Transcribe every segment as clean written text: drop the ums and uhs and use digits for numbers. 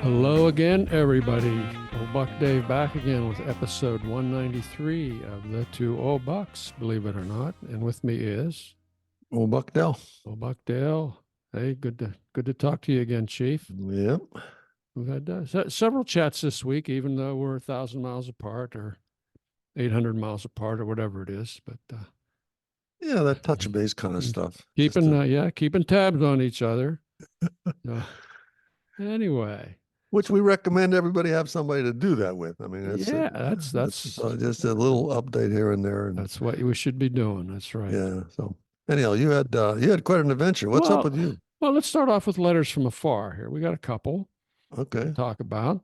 Hello again, everybody. Old Buck Dave back again with episode 193 of the Two Old Bucks, believe it or not. And with me is Well, Buckdell. Old Buck Dale. Hey, good to talk to you again, Chief. Yep. We've had several chats this week, even though we're 1,000 miles apart or 800 miles apart or whatever it is. But Yeah, that touch base kind of stuff. keeping tabs on each other. Anyway. Which we recommend everybody have somebody to do that with. I mean, that's just a little update here and there. And that's what we should be doing. That's right. Yeah. So anyhow, you had quite an adventure. What's up with you? Well, let's start off with letters from afar here. We got a couple. Okay. To talk about.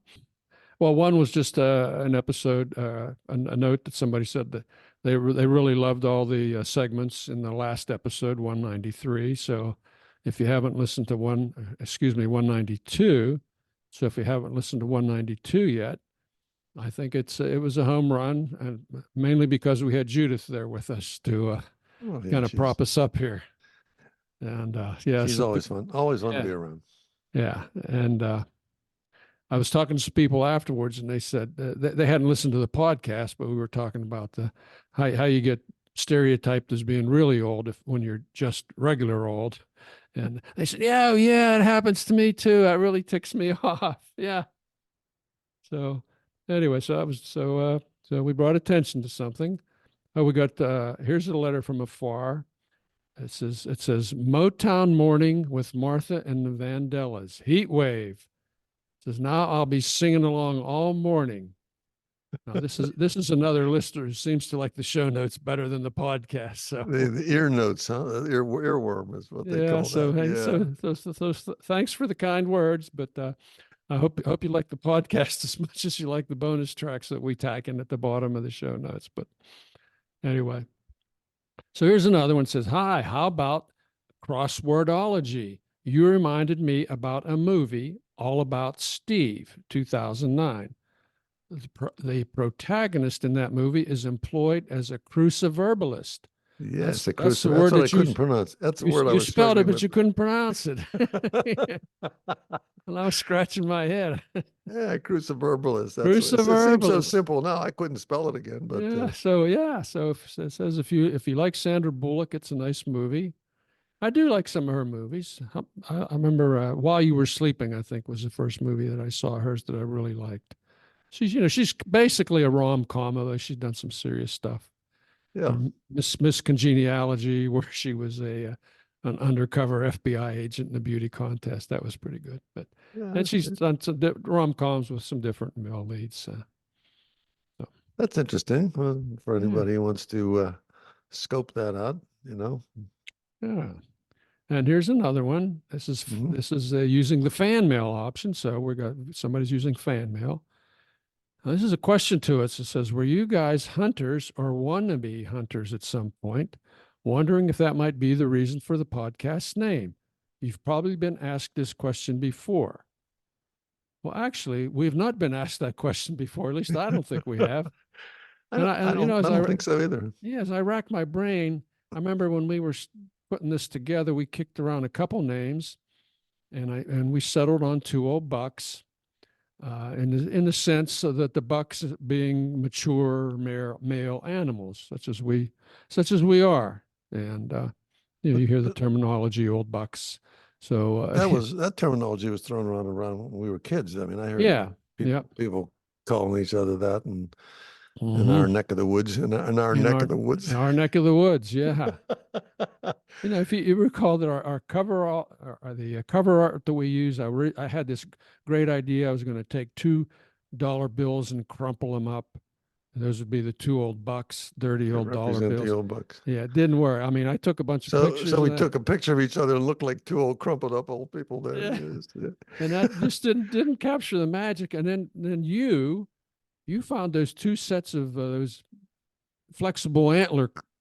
Well, one was just an episode, a note that somebody said that they really loved all the segments in the last episode, 193. So if you haven't listened to 192, so if you haven't listened to 192 yet, I think it was a home run, and mainly because we had Judith there with us to kind of prop us up here. And she's always fun to be around. Yeah, and I was talking to some people afterwards, and they said they hadn't listened to the podcast, but we were talking about how you get stereotyped as being really old when you're just regular old. And they said, yeah, it happens to me too. That really ticks me off. Yeah. So anyway, so we brought attention to something. Oh, we got here's a letter from afar. It says Motown Morning with Martha and the Vandellas. Heat wave. Says, now I'll be singing along all morning. Now this is another listener who seems to like the show notes better than the podcast. So the ear notes, huh? The earworm is what they call that. So thanks for the kind words, but I hope you like the podcast as much as you like the bonus tracks that we tack in at the bottom of the show notes. But anyway, so here's another one. It says, hi, how about crosswordology? You reminded me about a movie, All About Steve, 2009. The protagonist in that movie is employed as a cruciverbalist. Yes, that's the word that I couldn't pronounce. That's the word I was You spelled it, but you couldn't pronounce it. Well, I was scratching my head. Yeah, cruciverbalist. Cruciverbalist. It seems so simple now. I couldn't spell it again. But So it says if you like Sandra Bullock, it's a nice movie. I do like some of her movies. I remember While You Were Sleeping, I think, was the first movie that I saw hers that I really liked. She's basically a rom-com, although she's done some serious stuff. Yeah. Miss Congeniality, where she was an undercover FBI agent in a beauty contest. That was pretty good. But and she's done some rom-coms with some different male leads. So. That's interesting. Well, for anybody who wants to scope that out, Yeah. And here's another one. This is using the fan mail option. So somebody's using fan mail. Now, this is a question to us. It says, were you guys hunters or wannabe hunters at some point? Wondering if that might be the reason for the podcast's name. You've probably been asked this question before. Well, actually, we've not been asked that question before. At least I don't think we have. I don't think so either. Yeah, as I rack my brain, I remember when we were putting this together, we kicked around a couple names, and we settled on Two Old Bucks, in the sense so that the bucks being mature male animals, such as we are, and you hear the terminology "old bucks." So that terminology was thrown around when we were kids. I mean, I heard people calling each other that, and. In our neck of the woods, in our neck of the woods, yeah. If you recall that our cover art, the cover art that we use, I had this great idea. I was going to take $2 bills and crumple them up. Those would be the two old bucks, dirty old dollar bills. The old bucks. Yeah, it didn't work. I mean, I took a bunch of pictures. So we took a picture of each other and looked like two old crumpled up old people there. Yeah. And that just didn't capture the magic. And then you found those two sets of those flexible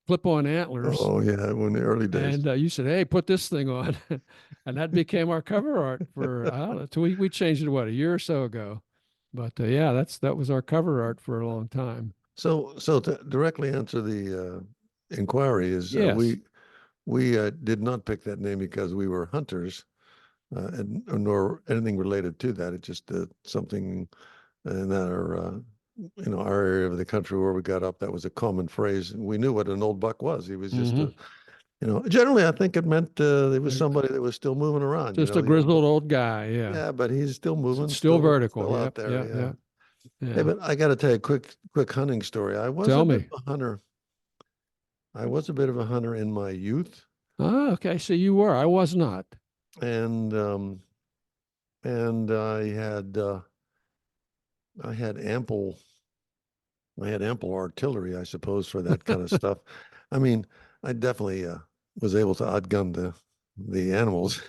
clip-on antlers. Oh yeah, in the early days. And you said, "Hey, put this thing on," and that became our cover art for. I don't know. We changed it a year or so ago, but that was our cover art for a long time. So to directly answer the inquiry is yes. we did not pick that name because we were hunters. nor anything related to that. It's just something in our our area of the country where we got up. That was a common phrase. We knew what an old buck was. He was just a, generally I think it meant it was somebody that was still moving around. Just a grizzled old guy. Yeah. Yeah, but he's still moving, still vertical, still out there. Yeah. Hey, but I got to tell you a quick hunting story. I was a bit of a hunter. I was a bit of a hunter in my youth. Oh, okay. So you were. I was not. And I had ample artillery, I suppose, for that kind of stuff. I mean, I definitely was able to outgun the animals,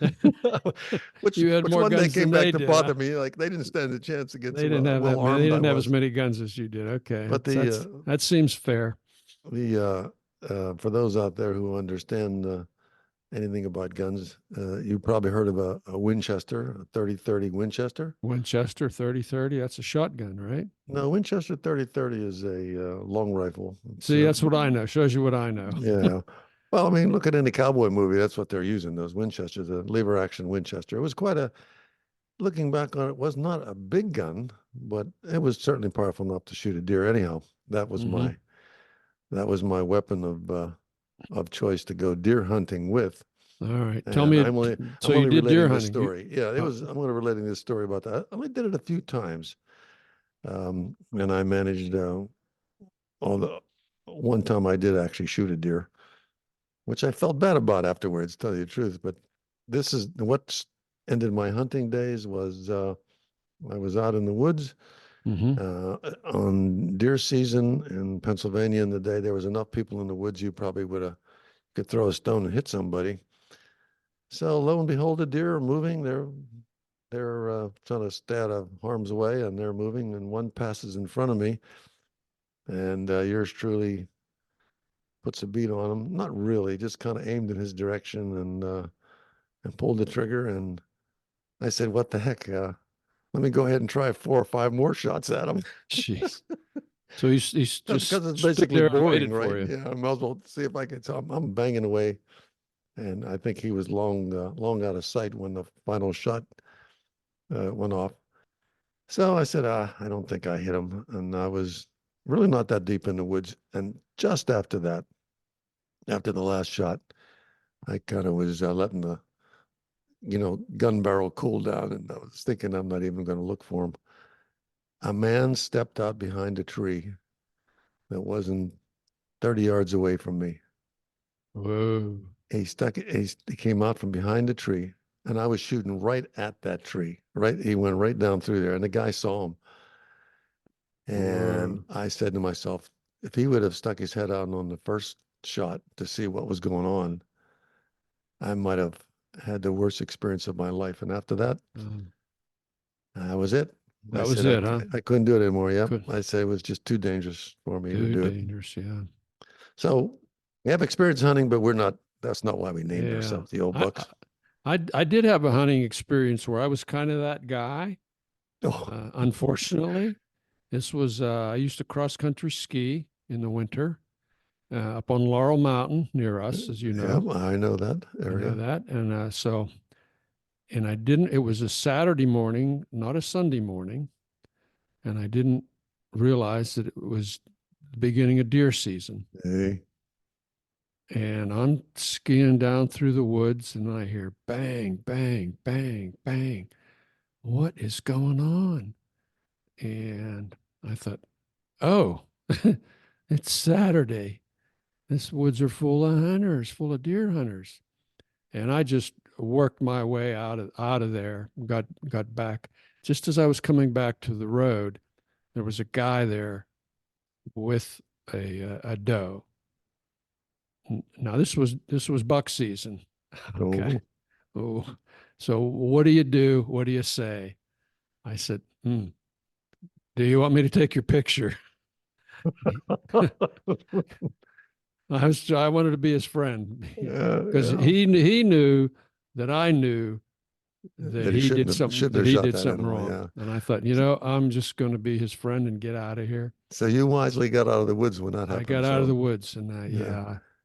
which you had more one guns day came than back they to bother me. Like they didn't stand a chance against. They didn't have that many. They didn't have as many guns as you did. Okay, but that seems fair. For those out there who understand anything about guns, you probably heard of a Winchester, a 30-30 Winchester. Winchester 30-30. That's a shotgun, right? No, Winchester 30-30 is a long rifle. See, that's what I know. Shows you what I know. Yeah. Well, I mean, look at any cowboy movie. That's what they're using, those Winchesters, a lever action Winchester. It was looking back on it, was not a big gun, but it was certainly powerful enough to shoot a deer. Anyhow, that was my weapon of choice to go deer hunting with. All right. Tell me. So you did deer hunting. Story. Yeah, I'm only relating this story about that. I only did it a few times. And I managed one time I did actually shoot a deer, which I felt bad about afterwards, to tell you the truth. But this is what ended my hunting days. Was I was out in the woods on deer season in Pennsylvania in the day. There was enough people in the woods you probably could throw a stone and hit somebody. So lo and behold, the deer are moving. They're trying to stay out of harm's way, and they're moving. And one passes in front of me, and yours truly puts a beat on him. Not really, just kind of aimed in his direction and pulled the trigger. And I said, "What the heck? Let me go ahead and try 4 or 5 more shots at him." Jeez. So he's just because it's basically boring, right? Yeah, I might as well see if I can. So I'm banging away, and I think he was long out of sight when the final shot went off. So I said, I don't think I hit him, and I was really not that deep in the woods. And just after that, after the last shot, I kind of was letting the gun barrel cool down, and I was thinking I'm not even going to look for him. A man stepped out behind a tree that wasn't 30 yards away from me. Whoa. He came out from behind the tree, and I was shooting right at that tree. Right, he went right down through there, and the guy saw him. And I said to myself, if he would have stuck his head out on the first shot to see what was going on, I might have had the worst experience of my life. And after that, that was it. That was it, huh? I couldn't do it anymore. Yep. I say it was just too dangerous for me to do it. Too dangerous, yeah. So we have experience hunting, but that's not why we named ourselves the Old Bucks. I did have a hunting experience where I was kind of that guy. Unfortunately, this was, I used to cross country ski in the winter up on Laurel Mountain near us, as you know. Yeah, I know that area. I know that. And it was a Saturday morning, not a Sunday morning. And I didn't realize that it was the beginning of deer season. Hey. And I'm skiing down through the woods, and I hear bang, bang, bang, bang. What is going on? And I thought, oh, it's Saturday. This woods are full of hunters, full of deer hunters. And I just worked my way out of there, got back. Just as I was coming back to the road, there was a guy there with a doe. Now this was buck season. Okay. Oh, so what do you do? What do you say? I said, do you want me to take your picture? I wanted to be his friend because he knew that I knew that he did something wrong. Yeah. And I thought, I'm just going to be his friend and get out of here. So you wisely got out of the woods when that happened. I got out of the woods, and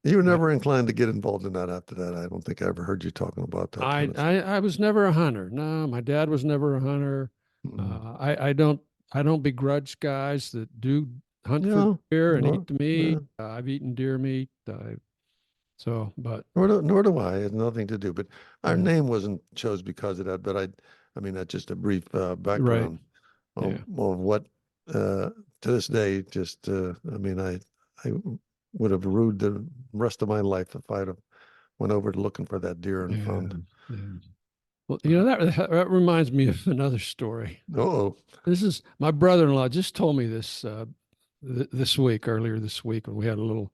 You were I, never inclined to get involved in that after that. I don't think I ever heard you talking about that kind of stuff. I was never a hunter. No, my dad was never a hunter. Mm. I don't begrudge guys that do hunt for No, deer and eat no, the meat. no. I've eaten deer meat. But Nor do I. It has nothing to do. But our yeah, name wasn't chose because of that. But I mean, that's just a brief right. background Yeah. of what to this day. Just I mean, I would have rued the rest of my life if I'd have went over to looking for that deer and Yeah. found. Yeah. Well, you know, that reminds me of another story. Oh, This is my brother-in-law just told me this this week, earlier this week, when we had a little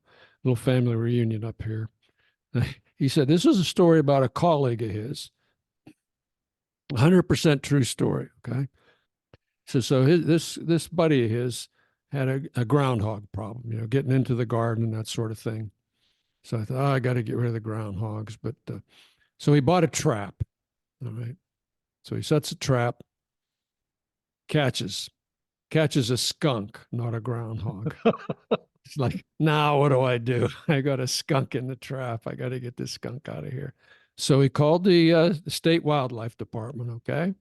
family reunion up here. He said this was a story about a colleague of his, 100% true story. Okay, so this buddy of his had a groundhog problem, you know, getting into the garden and that sort of thing. So I thought, oh, I got to get rid of the groundhogs, but so he bought a trap. All right, so he sets a trap, catches a skunk, not a groundhog. It's like, now what do I do? I got a skunk in the trap. I got to get this skunk out of here. So he called the state wildlife department. Okay,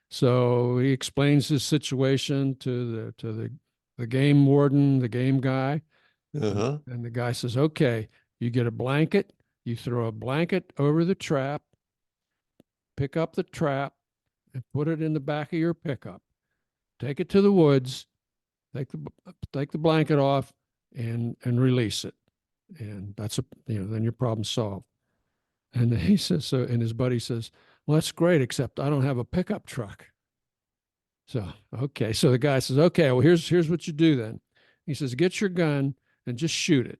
so he explains his situation to the game warden, the game guy, uh-huh. and the guy says, "Okay, you get a blanket, you throw a blanket over the trap, pick up the trap, and put it in the back of your pickup. Take it to the woods, take the take the blanket off, and release it, and then your problem's solved." And he says so, and his buddy says, "Well, that's great, except I don't have a pickup truck." So okay, so the guy says, "Okay, well here's what you do then." He says, "Get your gun and just shoot it."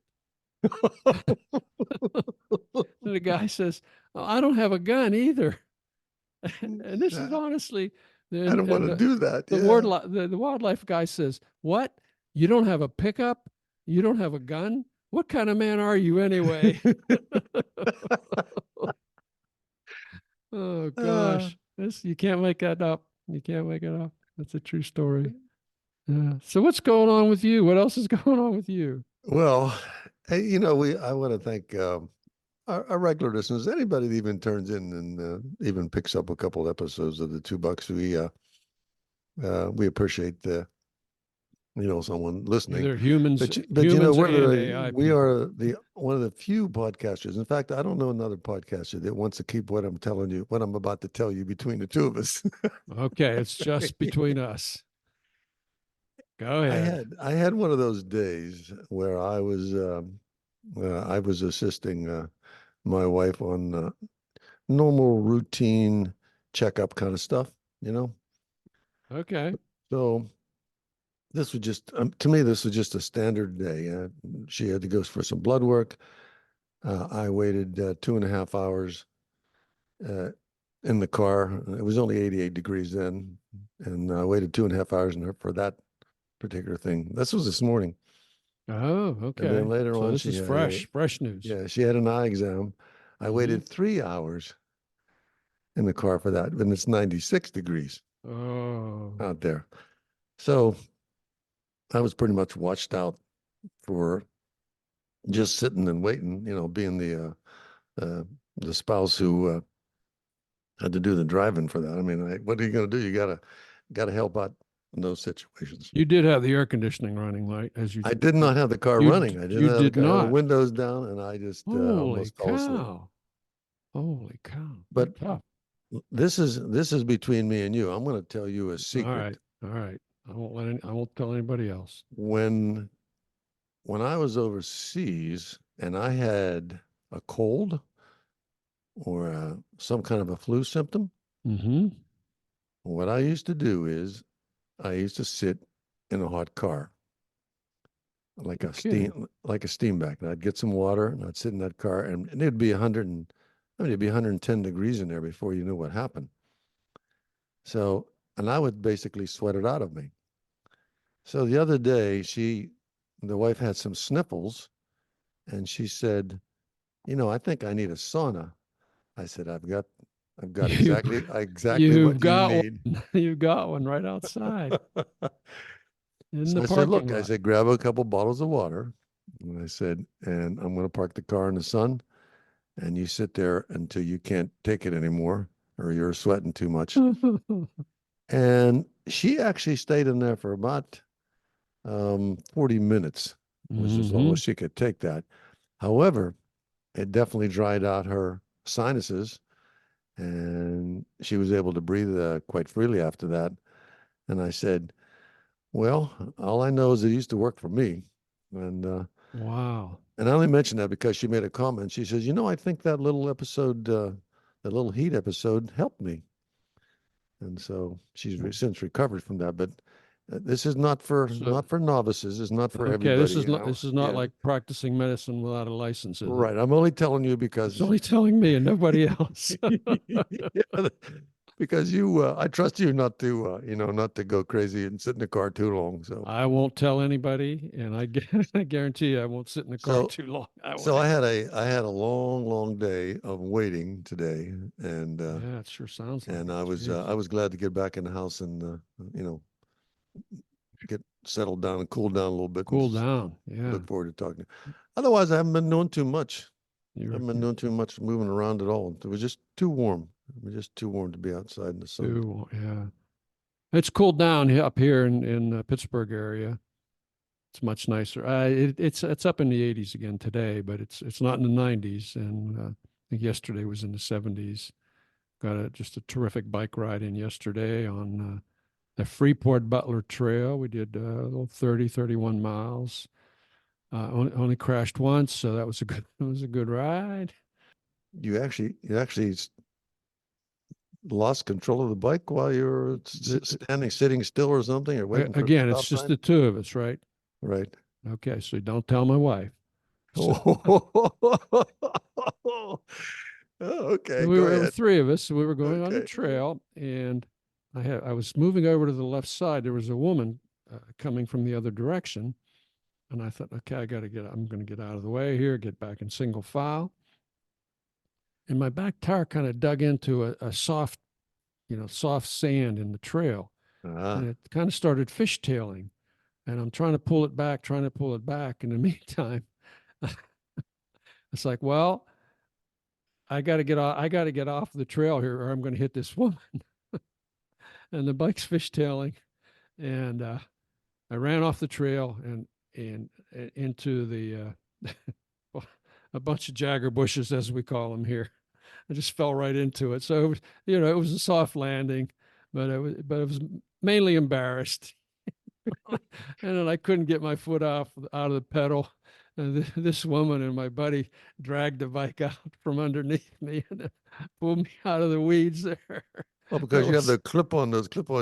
And the guy says, "Oh, I don't have a gun either." And this is Yeah, honestly, I and don't want and to do that. the Yeah. the wildlife guy says, "What? You don't have a pickup? You don't have a gun? What kind of man are you anyway?" Oh Uh, gosh, this you can't make that up. You can't make it up. That's a true story. Yeah. So what's going on with you? What else is going on with you? well, hey, I want to thank our regular listeners, anybody that even turns in and even picks up a couple episodes of the 2 bucks. We appreciate someone listening. They're humans, But humans we're and the AI we people. are the one of the few podcasters. In fact, I don't know another podcaster that wants to keep what I'm about to tell you between the two of us. Okay, it's just between us. Go ahead. I had one of those days where I was assisting my wife on normal routine checkup kind of stuff, you know. Okay. So this was just to me this was just a standard day. She had to go for some blood work. I waited 2.5 hours uh, in the car. It was only 88 degrees then, and I waited 2.5 hours for that particular thing. This was this morning, Oh, and then okay. later So on this is fresh news. she had an eye exam. I Hmm. waited 3 hours in the car for that, and it's 96 degrees Oh, out there. So I was pretty much watched out for just sitting and waiting, being the spouse who had to do the driving for that. I mean, what are you going to do? You gotta help out in those situations. you did have the air conditioning running, right? I did not have the car running. I didn't You have the did car, I had the not. windows down, and I just Holy almost fell asleep. cow. Holy cow. You're But tough. this is between me and you. I'm going to tell you a All secret. right. All right. I won't tell anybody else. When I was overseas and I had a cold or some kind of a flu symptom, Mm-hmm. what I used to do is I used to sit in a hot car, like You're a kidding. steam back. And I'd get some water and I'd sit in that car, and it'd be 100 and I mean, it'd be 110 degrees in there before you knew what happened. So, and I would basically sweat it out of me. So the other day, the wife had some sniffles, and she said, I think I need a sauna. I said, I've got You exactly you've what you got need. one. You've got one right outside in So the I said, parking look, I lot. said, grab a couple bottles of water, And I said, and I'm going to park the car in the sun, and you sit there until you can't take it anymore or you're sweating too much. And she actually stayed in there for about 40 minutes, which is Hmm. almost she could take that. However, it definitely dried out her sinuses, and she was able to breathe quite freely after that. And I said, well, all I know is it used to work for me. And Wow. and I only mentioned that because she made a comment. She says, I think that little episode, that little heat episode helped me. And so she's since recovered from that. But this is not for So, not for novices. It's not for okay, everybody, this is not Yeah, like practicing medicine without a license, is it? right. I'm only telling you It's because only telling me and nobody else. yeah, because I trust you not to not to go crazy and sit in the car too long. So I won't tell anybody, and I guarantee you I won't sit in the car so too long. I so won't. I had a long day of waiting today, and Yeah, it sure sounds like and it. Jeez. I was glad to get back in the house and get settled down and cool down a little bit, and Cool down. Yeah. look forward to talking to you. Otherwise, I haven't been doing too much. I You're haven't been doing too much moving around at all. It was just too warm. It was just too warm to be outside in the sun. too, yeah. It's cooled down up here in the Pittsburgh area. It's much nicer. It's up in the 80s again today, but it's not in the 90s. And I think yesterday was in the 70s. Got just a terrific bike ride in yesterday on the Freeport Butler Trail. We did a little 30, 31 miles. Only crashed once, so that was a good it was a good ride. You actually lost control of the bike while you were sitting still or something, or waiting for a Again, it's stop just sign. the two of us, right? Right. Okay, so don't tell my wife. So Okay, we go were there were ahead. three of us. So we were going on the Okay. trail, and I was moving over to the left side. There was a woman coming from the other direction, and I thought, okay, I'm going to get out of the way here, get back in single file. And my back tire kind of dug into a soft, soft sand in the trail, and Ah, it kind of started fishtailing. And I'm trying to pull it back, trying to pull it back. In the meantime, it's like, well, I got to get off. I got to get off the trail here, or I'm going to hit this woman. And the bike's fishtailing, and I ran off the trail and into a bunch of jagger bushes, as we call them here. I just fell right into it. So it was a soft landing, but it was mainly embarrassed. And then I couldn't get my foot out of the pedal. And this woman and my buddy dragged the bike out from underneath me and pulled me out of the weeds there. well, It because you have was, the clip-on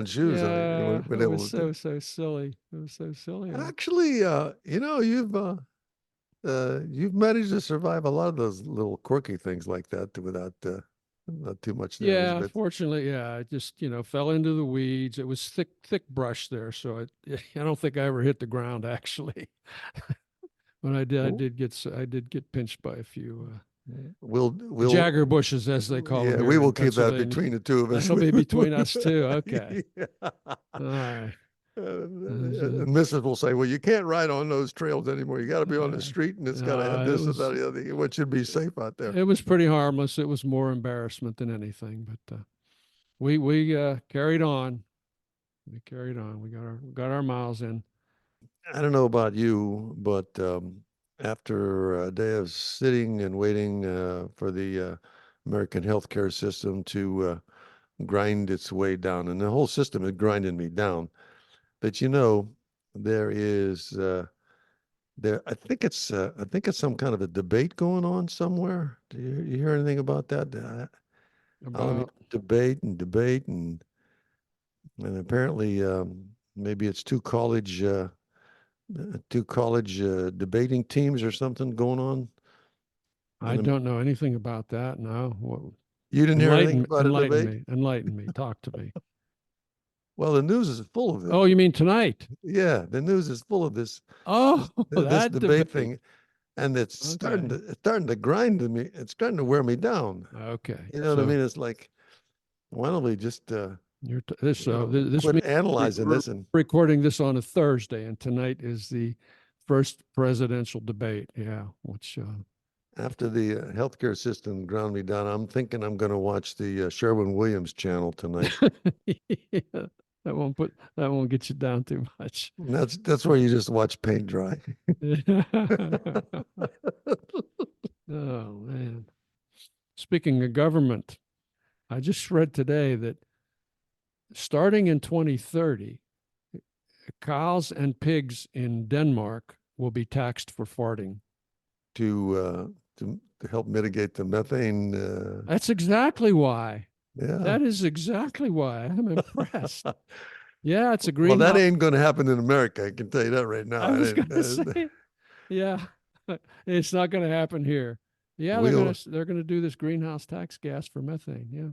shoes, and you yeah, would have it been was able to. so silly. It was so silly. Actually, you've managed to survive a lot of those little quirky things like that without not too much damage. Yeah, But fortunately, yeah, I just, fell into the weeds. It was thick brush there, so I don't think I ever hit the ground actually. When w- I did get pinched by a few we'll jagger bushes, as they call them yeah, we here will in keep that Pennsylvania. between the two of us. That'll be between us too. Okay. Yeah. All right. And Mrs. will say, "Well, you can't ride on those trails anymore. You got to be on the street, and it's got to have It this and that, was and the other. What should be safe out there." pretty harmless. It was more embarrassment than anything, but we carried on. We carried on. We got our miles in. I don't know about you, but after a day of sitting and waiting for the American healthcare system to grind its way down, and the whole system is grinding me down. But there is I think it's some kind of a debate going on somewhere. Do you hear anything about that? I mean, About debate, and apparently maybe it's two college debating teams or something going on. I And don't know anything about that. No. you didn't hear anything about a debate? Enlighten me. Talk to me. Well, the news is full of it. Oh, you mean tonight? Yeah, the news is full of Oh, this that debate debate. thing, and Okay. it's starting to grind to me. It's starting to wear me down. Okay. You know what I So mean? It's like, why don't we just this means quit analyzing we're this and recording this on a Thursday, and tonight is the first presidential debate. Yeah, which After the healthcare system ground me down, I'm thinking I'm going to watch the Sherwin-Williams channel tonight. yeah, that won't get you down too much. And that's where you just watch paint dry. Oh man. Speaking of government, I just read today that starting in 2030, cows and pigs in Denmark will be taxed for farting. To help mitigate the methane. That's exactly why. Yeah. That is exactly why. I'm impressed. Yeah, it's a Well, that greenhouse. ain't going to happen in America. I can tell you that right now. I was going to say, yeah, it's not going to happen here. Yeah, we'll, they're gonna do this greenhouse tax gas for methane. Yeah.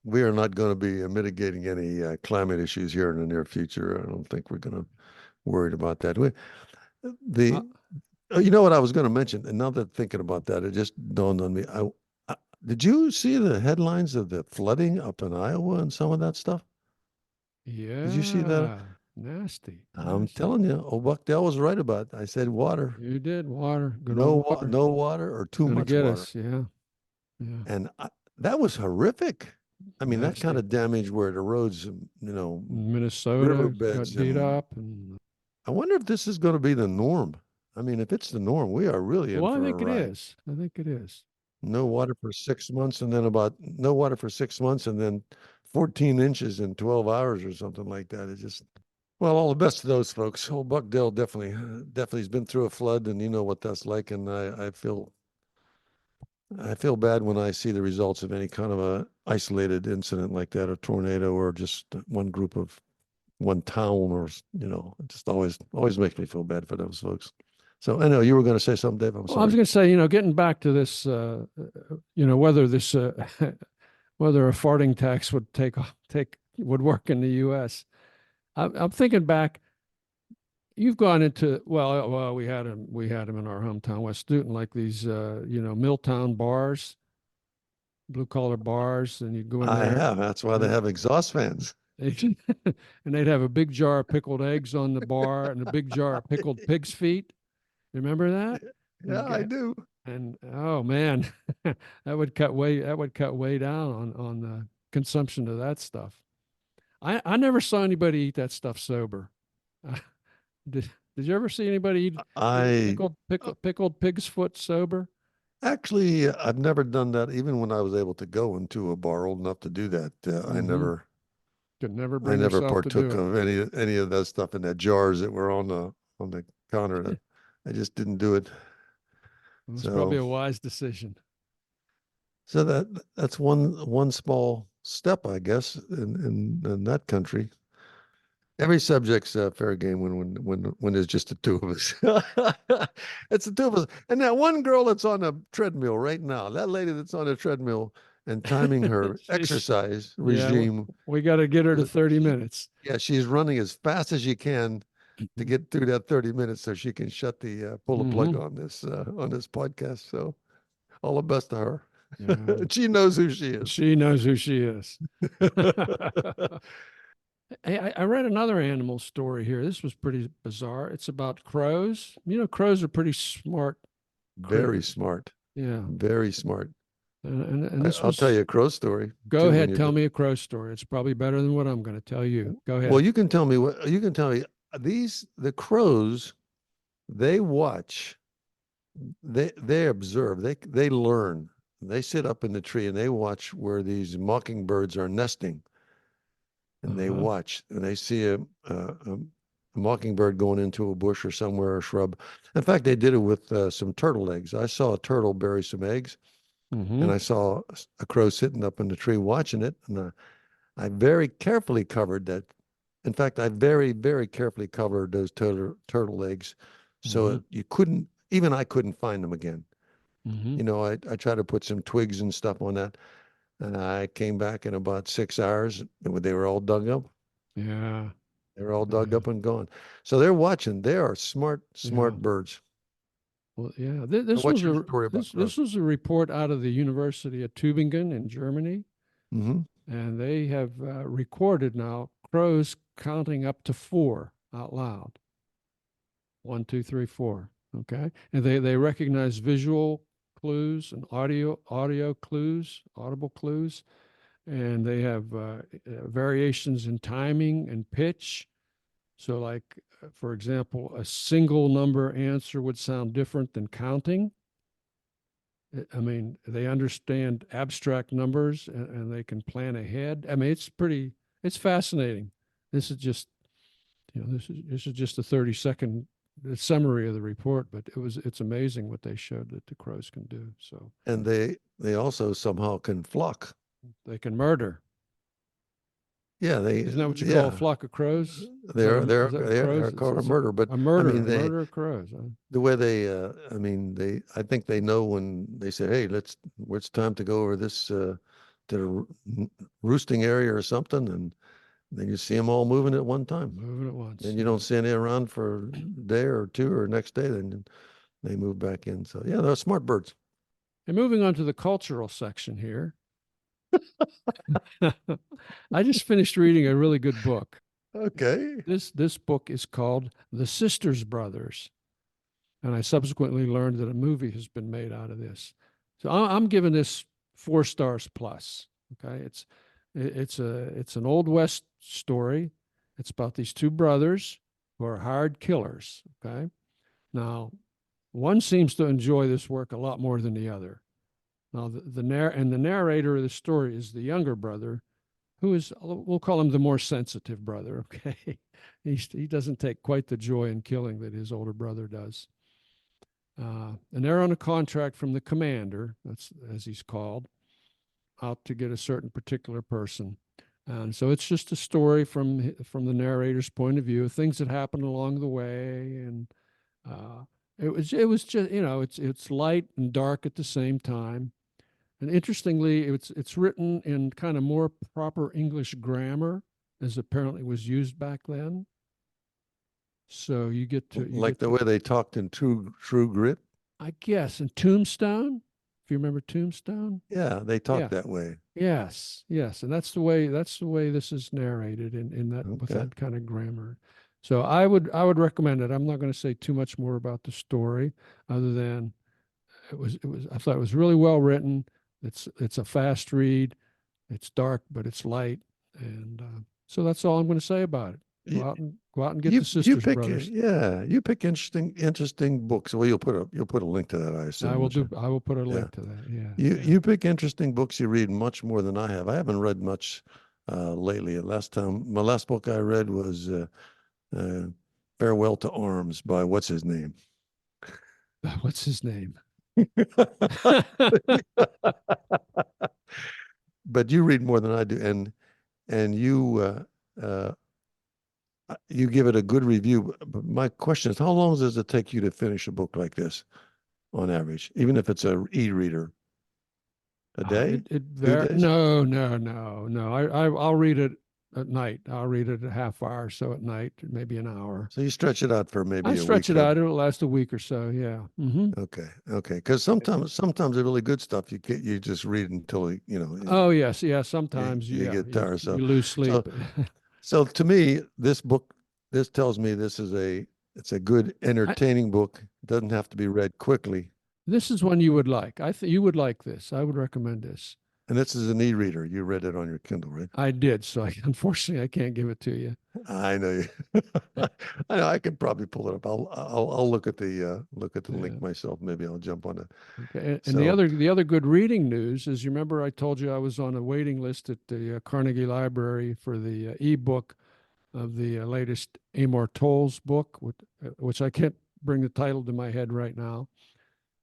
we are not going to be mitigating any climate issues here in the near future. I don't think we're going to worried about that. The you know what I was going to mention, and now that thinking about that, it just dawned on me. Did you see the headlines of the flooding up in Iowa and some of that stuff? Did you see that? Yeah, nasty, I'm nasty. telling you, old Buckdale was right about it. I said water, You did water, good old water. no water or too Gonna much get water. us. Yeah, yeah. And that was horrific. I mean, that kind Nasty. of damage where it erodes, Minnesota got riverbeds. beat And up, and I wonder if this is going to be the norm. I mean, if it's the norm, we are really in well, I for a think it ride. is. I think it is. No water for 6 months, and then no water for 6 months, and then 14 inches in 12 hours or something like that. It just, well, all the best to those folks. Old Buckdale definitely has been through a flood, and you know what that's like. And I feel bad when I see the results of any kind of a isolated incident like that, a tornado, or just one town, or it just always makes me feel bad for those folks. So I know you were going to say something, Dave. I'm Well, I was sorry. going to say, getting back to this, whether this, whether a farting tax would work in the U.S. I'm thinking back. You've gone into well, we had him in our hometown, West Newton, like these, Milltown bars, blue collar bars, and you go in I there, have. That's why they and have exhaust fans. and they'd have a big jar of pickled eggs on the bar and a big jar of pickled pig's feet. Remember that? Yeah, I do. And oh man, that would cut way down on the consumption of that stuff. I never saw anybody eat that stuff sober. Did you ever see anybody eat I pickled pig's foot sober? actually I've never done that. Even when I was able to go into a bar old enough to do that, Mm-hmm. Could never I bring never yourself to do partook it. of any of that stuff in that jars that were on the counter. I just didn't do it. It was probably So a wise decision. so that's one small step, I guess, in that country. Every subject's fair game when there's just the two of us. It's the two of us, and that one girl that's on a treadmill right now, that lady that's on a treadmill and timing her She's exercise yeah, regime. we got to get her to 30 She, minutes. yeah, she's running as fast as she can to get through that 30 minutes so she can pull the plug Mm-hmm. on this podcast. So all the best to her. Yeah, She knows who she is. she knows who she is. Hey, I read another animal story here. This was pretty bizarre. It's about crows. Crows are pretty smart Very critters. smart. Yeah. Very smart. And this I'll tell was, you a crow story go too when ahead, you're tell done. me a crow story. It's probably better than what I'm going to tell you. Go Well, ahead. you can tell me the crows, they watch, they observe, they learn. They sit up in the tree and they watch where these mockingbirds are nesting, and they Uh-huh. watch and they see a mockingbird going into a bush or somewhere, a shrub. In fact, they did it with some turtle eggs. I saw a turtle bury some eggs, Mm-hmm. and I saw a crow sitting up in the tree watching it, and I very carefully covered that. In fact, I very, very carefully covered those turtle eggs so Mm-hmm. you couldn't, even I couldn't find them again. Mm-hmm. I tried to put some twigs and stuff on that, and I came back in about 6 hours, and they were all dug up. Yeah. They were all dug Yeah. up and gone. So they're watching. They are Yeah. smart birds. Well, yeah. So what's your story about This crows? was a report out of the University of Tübingen in Germany, Mm-hmm. and they have recorded now crows counting up to four out loud. 1, 2, 3, 4. Okay. And they recognize visual clues and audio clues, audible clues, and they have variations in timing and pitch. So, like, for example, a single number answer would sound different than counting. I mean, they understand abstract numbers and they can plan ahead. I mean, it's fascinating. This is just, this is just a 30-second summary of the report, but it's amazing what they showed that the crows can do. So, And they also somehow can flock. they can murder. Yeah, Isn't that what you call a flock of crows? they're called a murder, but A I mean murder of crows. Huh? the way they I mean I think they know when they say, hey, it's time to go over this to the roosting area or something, and then you see them all moving at one time. Moving at once. And you don't see any around for a day or two, or next day, then they move back in. So yeah, they're smart birds. And moving on to the cultural section here. I just finished reading a really good book. Okay. This book is called The Sisters Brothers, and I subsequently learned that a movie has been made out of this. So I'm giving this 4 stars plus. Okay, it's an Old West story. It's about these 2 brothers who are hired killers. Okay, now one seems to enjoy this work a lot more than the other. Now the narrator of the story is the younger brother, who is, we'll call him the more sensitive brother. Okay, he doesn't take quite the joy in killing that his older brother does. And they're on a contract from the commander, that's as he's called, out to get a certain particular person. And so it's just a story from the narrator's point of view, things that happened along the way, and it was just, it's light and dark at the same time. And interestingly, it's written in kind of more proper English grammar, as apparently was used back then. So you get to like the way they talked in True Grit. I guess, in Tombstone, if you remember Tombstone. Yeah, they talk Yeah. that way. Yes, and that's the way this is narrated in that with that kind of grammar. So I would recommend it. I'm not going to say too much more about the story, other than I thought it was really well written. It's a fast read. It's dark, but it's light, and so that's all I'm going to say about it. Go out and get the Sisters Brothers. You pick interesting books. Well, you'll put a link to that, I assume. I will put a link to that. Yeah. You pick interesting books. You read much more than I have. I haven't read much lately. My last book I read was Farewell to Arms by what's his name? What's his name? But you read more than I do, and you give it a good review. But my question is, how long does it take you to finish a book like this, on average, even if it's a e-reader? A day? No. I'll read it at night. I'll read it a half hour or so at night, maybe an hour. So you stretch it out for maybe I stretch it out. It'll last a week or so. Yeah. Mm-hmm. Okay. Because sometimes the really good stuff you just read until Oh yes, yeah. Sometimes you get tired. So you lose sleep. So to me, this tells me it's a good, entertaining book. It doesn't have to be read quickly. This is one you would like. You would like this. I would recommend this. And this is an e-reader. You read it on your Kindle, right? I did. So unfortunately, I can't give it to you. I know you. I know. I can probably pull it up. I'll look at the link myself. Maybe I'll jump on it. Okay. And the other good reading news is, you remember I told you I was on a waiting list at the Carnegie Library for the ebook of the latest Amor Towles book, which I can't bring the title to my head right now,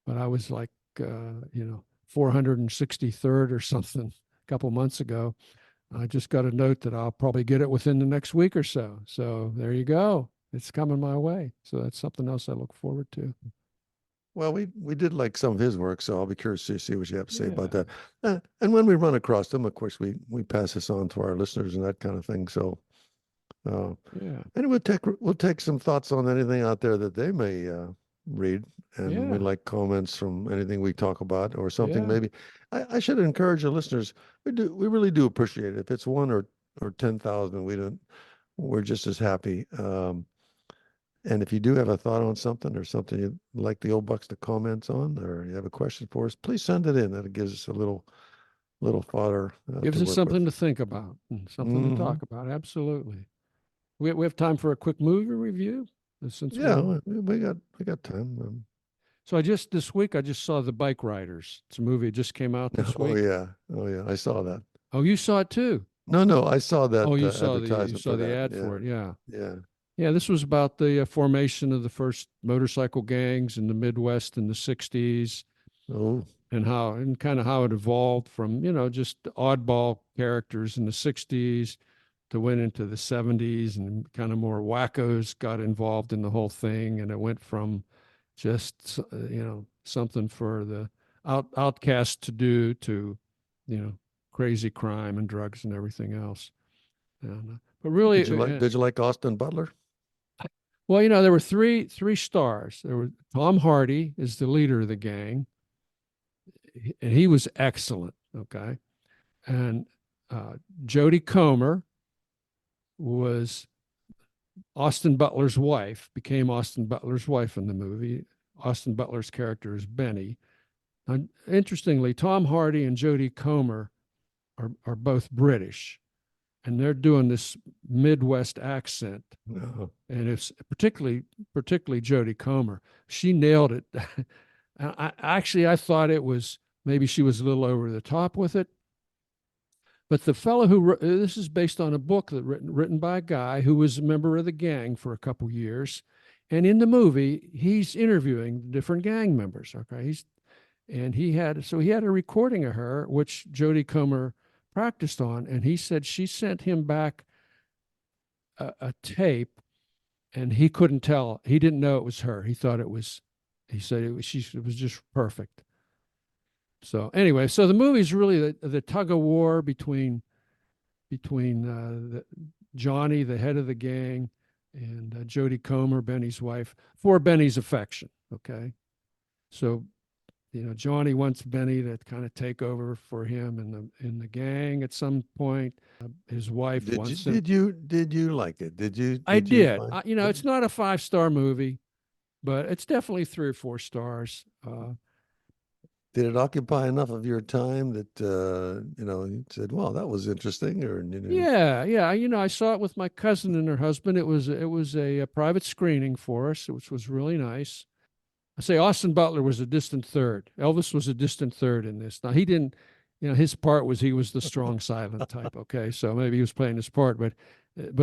but I was like 463rd or something a couple months ago. I just got a note that I'll probably get it within the next week or so. So there you go. It's coming my way. So that's something else I look forward to. Well, we did like some of his work, so I'll be curious to see what you have to say about that. And when we run across them, of course, we pass this on to our listeners and that kind of thing. So, and we'll take some thoughts on anything out there that they may read, and we like comments from anything we talk about or something. Maybe I should encourage the listeners. We really do appreciate it. If it's 1 or 10,000, we're just as happy. And if you do have a thought on something or something you'd like the old bucks to comment on, or you have a question for us, please send it in. That gives us a little fodder Gives to us work something to with. think about and something to Hmm. talk about. Absolutely. We have time for a quick movie review since Yeah, we're. we got time. So this week I just saw The Bike Riders. It's a movie that just came out this Oh week. yeah, oh yeah, I saw that. Oh, you saw it too. No, I saw Oh, that you advertisement saw for the that. ad Yeah, for it. Yeah. yeah. Yeah, this was about the formation of the first motorcycle gangs in the Midwest in the 60s Oh, and kind of how it evolved from, just oddball characters in the 60s to went into the 70s and kind of more wackos got involved in the whole thing. And it went from just, something for the outcasts to do to, you know, crazy crime and drugs and everything else. But really, did you like Austin Butler? well, there were three stars. There were Tom Hardy is the leader of the gang, and he was excellent. Okay, and Jodie Comer was Austin Butler's wife. Became Austin Butler's wife in the movie. Austin Butler's character is Benny. And interestingly, Tom Hardy and Jodie Comer are both British, and they're doing this Midwest accent. No. And it's particularly Jodie Comer. She nailed it. I thought it was maybe she was a little over the top with it. But the fellow this is based on a book that written by a guy who was a member of the gang for a couple years, and in the movie he's interviewing different gang members. Okay, he had a recording of her which Jodie Comer practiced on, and he said she sent him back a tape and he couldn't tell. He didn't know it was her. He thought it was. He said it was just perfect. So anyway, so the movie's really the tug of war between Johnny, the head of the gang, and Jodie Comer, Benny's wife, for Benny's affection. Okay, so Johnny wants Benny to kind of take over for him in the gang at some point. His wife Did you wants him. did you did you like it? I Did you did. find? It's not a 5-star movie, but it's definitely 3 or 4 stars. Did it occupy enough of your time that you said, "Well, that was interesting," or Yeah, yeah. I saw it with my cousin and her husband. It was a private screening for us, which was really nice. I say Austin Butler was a distant third. Elvis was a distant third in this. Now he didn't, his part was he was the strong silent type. Okay, so maybe he was playing his part, but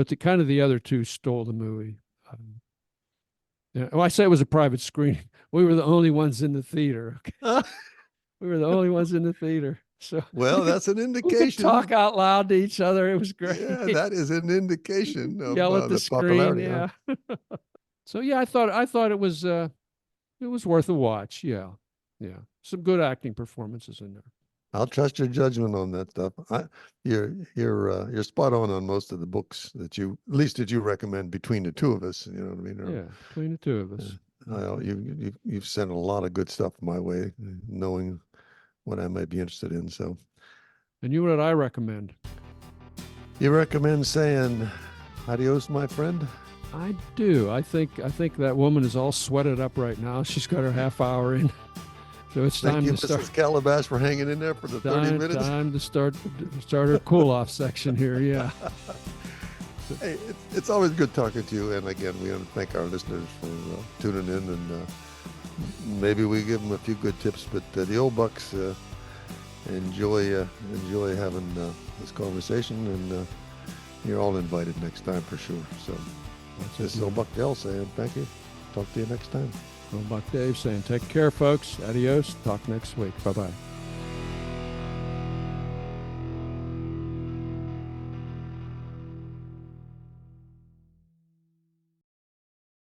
the other two stole the movie. Yeah, well, I say it was a private screening. We were the only ones in the theater. Okay? We were the only ones in the theater. So Well, that's an we could talk indication. out loud to each other. It was Yeah, great. that is an indication of Yell at the the screen. popularity. Huh? Yeah. So yeah, I thought it was worth a watch. Yeah. Yeah. Some good acting performances in there. I'll trust your judgment on that stuff. You're spot on most of the books at least that you recommend between the two of us. You know what I mean? Yeah. Between the two of us. You've sent a lot of good stuff my way, knowing what I might be interested in. So And you know what I recommend? you recommend saying adios, my friend? I do. I think that woman is all sweated up right now. She's got her half hour in. So it's Thank time you, to start. Mrs. Calabash, for hanging in there for the 30 minutes. Time to start our cool off section here. Yeah. Hey, it's always good talking to you. And again, we want to thank our listeners for tuning in. And maybe we give them a few good tips. But the old bucks enjoy having this conversation. And you're all invited next time for sure. So this is Old Buck Dale saying thank you. Talk to you next time. Old Buck Dave saying take care, folks. Adios. Talk next week. Bye-bye.